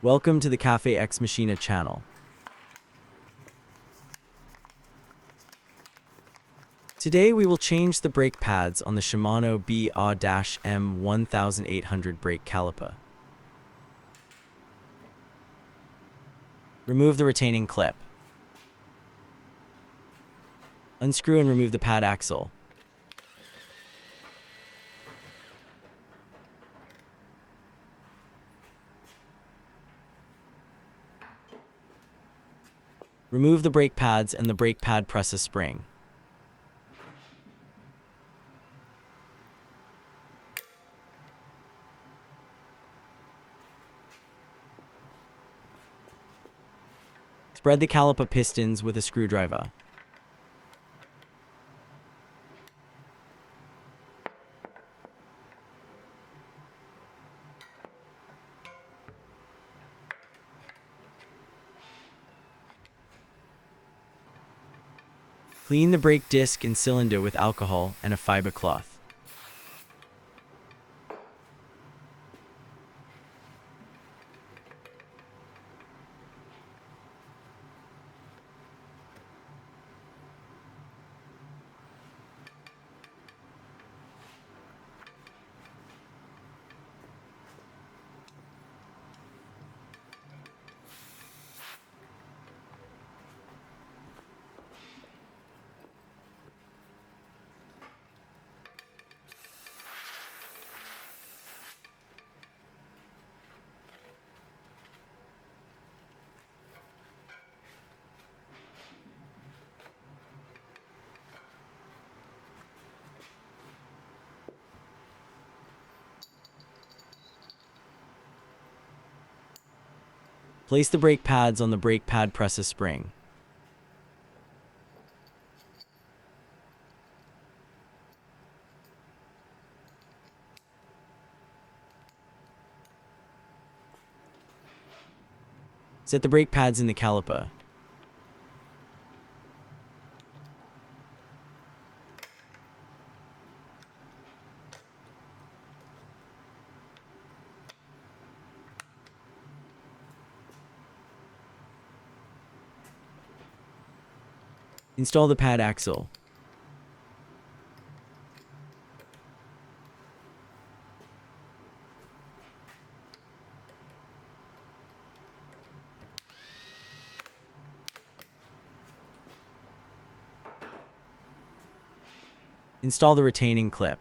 Welcome to the Cafe Ex Machina channel. Today we will change the brake pads on the Shimano BA-M1800 brake caliper. Remove the retaining clip. Unscrew and remove the pad axle. Remove the brake pads and the brake pad presses spring. Thread the caliper pistons with a screwdriver. Clean the brake disc and cylinder with alcohol and a fiber cloth. Place the brake pads on the brake pad presses spring. Set the brake pads in the caliper. Install the pad axle. Install the retaining clip.